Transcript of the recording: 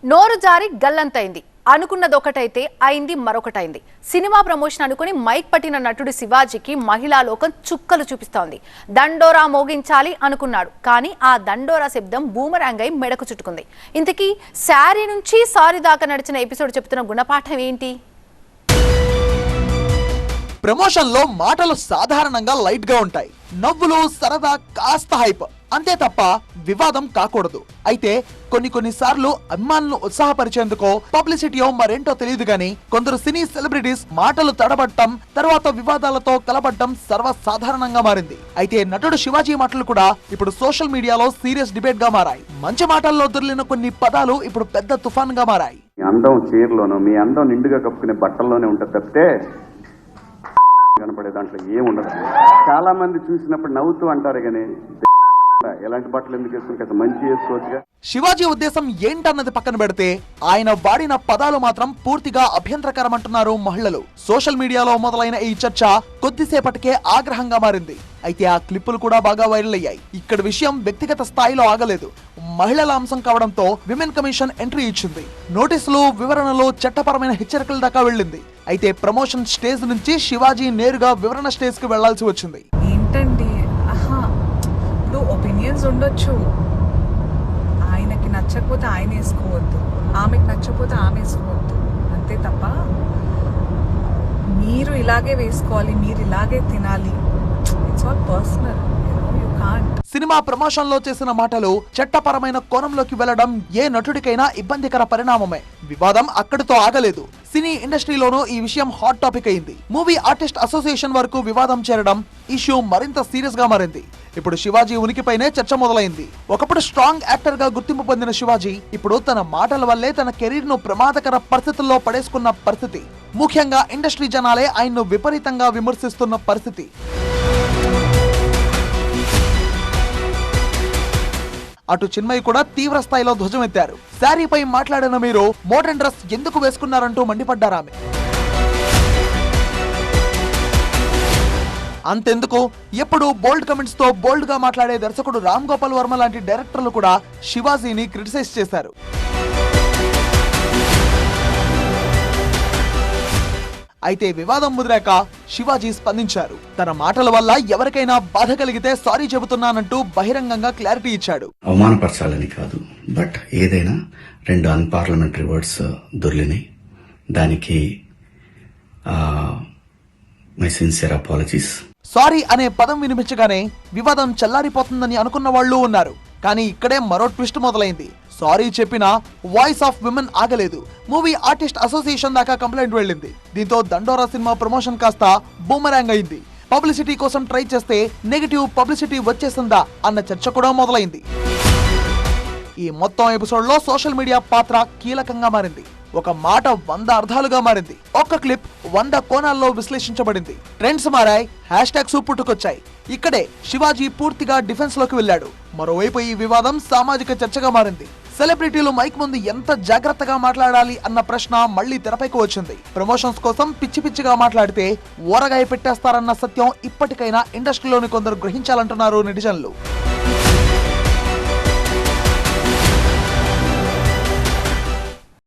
నోరు జారి గల్లంతైంది. అనుకున్నది ఒకటైతే అయింది మరొకటైంది. సినిమా ప్రమోషన్ అనుకుని మైక్ పట్టిన నటుడు శివాజీకి మహిళా లోకం చుక్కలు చూపిస్తోంది. దండోరా మోగించాలి అనుకున్నాడు, కానీ ఆ దండోరా శబ్దం బూమరాంగ్ అయి మెడకు చుట్టుకుంది. ఇంతకీ శారీ నుంచి సారీ దాకా నడిచిన ఎపిసోడ్ చెప్తున్న గుణపాఠం ఏంటి? ప్రమోషన్ లో మాటలు సాధారణంగా లైట్ గా ఉంటాయి. నవ్వులు, సరదా, కాస్త హైప్, అంతే తప్ప వివాదం కాకూడదు. అయితే కొన్ని సార్లు అభిమానులను ఉత్సాహపరిచేందుకో పబ్లిసిటీయో మరేంటో తెలియదు గానీ కొందరు సినీ సెలబ్రిటీస్ మాటలు తడబట్టం, తర్వాత వివాదాలతో కలబడ్డం సర్వసాధారణంగా మారింది. అయితే నటుడు శివాజీ మాటలు కూడా ఇప్పుడు సోషల్ మీడియాలో సీరియస్ డిబేట్ గా మారాయి. మంచి మాటల్లో దొరికిన కొన్ని పదాలు ఇప్పుడు పెద్ద తుఫాన్ గా మారాయి. అందం చీరలోనూ, మీ అందం నిండుగా కప్పుకునే బట్టల్లోనే ఉంటుంది తప్పితే కనపడే దాంట్లో ఏముండదు. చాలా మంది చూసినప్పుడు నవ్వుతూ అంటారు కానీ ఎలాంటి బట్టలు ఎందుకు వేసుకుంటే మంచి వేసుకోవచ్చుగా. శివాజీ ఉద్దేశం ఏంటన్నది పక్కన పెడితే ఆయన వాడిన పదాలు మాత్రం పూర్తిగా అభ్యంతరకరం అంటున్నారు మహిళలు. సోషల్ మీడియాలో మొదలైన ఈ చర్చ కొద్దిసేపటికే ఆగ్రహంగా మారింది. అయితే ఆ క్లిప్పులు కూడా బాగా వైరల్ అయ్యాయి. ఇక్కడ విషయం వ్యక్తిగత స్థాయిలో ఆగలేదు. మహిళల అంశం కావడంతో విమెన్ కమిషన్ ఎంట్రీ ఇచ్చింది. నోటీసులు, వివరణలు, చట్టపరమైన హెచ్చరికల దాకా వెళ్ళింది. అయితే ప్రమోషన్ స్టేజ్ నుంచి శివాజీ నేరుగా వివరణ స్టేజ్ కి వెళ్లాల్సి వచ్చింది. ఒపీనియన్స్ ఉండొచ్చు, ఆయనకి నచ్చకపోతే ఆయన వేసుకోవద్దు, ఆమెకి నచ్చకపోతే ఆమె వేసుకోవద్దు, అంతే తప్ప మీరు ఇలాగే వేసుకోవాలి, మీరు ఇలాగే తినాలి, it's all personal. Cinema promotion లో చేసిన మాటలు చట్టపరమైన కోణంలోకి వెళ్లడం ఏ నటుడికైనా ఇబ్బందికర పరిణామమే. వివాదం అక్కడితో ఆగలేదు. సినీ ఇండస్ట్రీలోనూ ఈ విషయం హాట్ టాపిక్ అయింది. మూవీ ఆర్టిస్ట్ అసోసియేషన్ వరకు వివాదం చేరడం ఇష్యూ మరింత సీరియస్ గా మారింది. ఇప్పుడు శివాజీ ఉనికిపైనే చర్చ మొదలైంది. ఒకప్పుడు స్ట్రాంగ్ యాక్టర్ గా గుర్తింపు పొందిన శివాజీ ఇప్పుడు తన మాటల వల్లే తన కెరీర్ ను ప్రమాదకర పరిస్థితుల్లో పడేసుకున్న పరిస్థితి. ముఖ్యంగా ఇండస్ట్రీ జనాలే ఆయన్ను విపరీతంగా విమర్శిస్తున్న పరిస్థితి. అటు చిన్మయి కూడా తీవ్ర స్థాయిలో ధ్వజమెత్తారు. శారీపై మాట్లాడిన మీరు మోడర్న్ డ్రెస్ ఎందుకు వేసుకున్నారంటూ మండిపడ్డారామె. అంతెందుకు, ఎప్పుడు బోల్డ్ కమెంట్స్ తో బోల్డ్ గా మాట్లాడే దర్శకుడు రామ్ గోపాల్ వర్మ లాంటి డైరెక్టర్లు కూడా శివాజీని క్రిటిసైజ్ చేశారు. అయితే వివాదం ముదిరాక శివాజీ స్పందించారు. తన మాటల వల్ల ఎవరికైనా బాధ కలిగితే సారీ చెబుతున్నానంటూ బహిరంగంగా క్లారిటీ ఇచ్చాడు. అవమానపరచాలని కాదు, బట్ ఏదైనా 2 అన్పార్లమెంటరీ వర్డ్స్ దొర్లినాయి. దానికి మై సిన్సియర్ అపాలజీస్. సారీ అనే పదం వినిపించగానే వివాదం చల్లారిపోతుందని అనుకున్న వాళ్ళు ఉన్నారు. కానీ ఇక్కడే మరో ట్విస్ట్ మొదలైంది. సారీ చెప్పినా వాయిస్ ఆఫ్ విమెన్ ఆగలేదు. మూవీ ఆర్టిస్ట్ అసోసియేషన్ దాకా కంప్లైంట్ వెళ్ళింది. దీంతో దండోరా సినిమా ప్రమోషన్ కాస్త బూమరాంగ్ అయింది. పబ్లిసిటీ కోసం ట్రై చేస్తే నెగటివ్ పబ్లిసిటీ వచ్చేసిందా అన్న చర్చ కూడా మొదలైంది. ఈ మొత్తం ఎపిసోడ్ లో సోషల్ మీడియా పాత్ర కీలకంగా మారింది. ఒక మాట 100 అర్థాలుగా మారింది. ఒక్క క్లిప్ 100 కోణాల్లో విశ్లేషించబడింది. ట్రెండ్స్ మారాయి, హ్యాష్ ట్యాగ్స్ పుట్టుకొచ్చాయి. ఇక్కడే శివాజీ పూర్తిగా డిఫెన్స్ లోకి వెళ్ళాడు. మరోవైపు ఈ వివాదం సామాజిక చర్చగా మారింది. సెలబ్రిటీలు మైక్ ముందు ఎంత జాగ్రత్తగా మాట్లాడాలి అన్న ప్రశ్న మళ్లీ తెరపైకి వచ్చింది. ప్రమోషన్స్ కోసం పిచ్చి పిచ్చిగా మాట్లాడితే ఊరగాయ పెట్టేస్తారన్న సత్యం ఇప్పటికైనా ఇండస్ట్రీలోని కొందరు గ్రహించాలంటున్నారు నెటిజన్లు.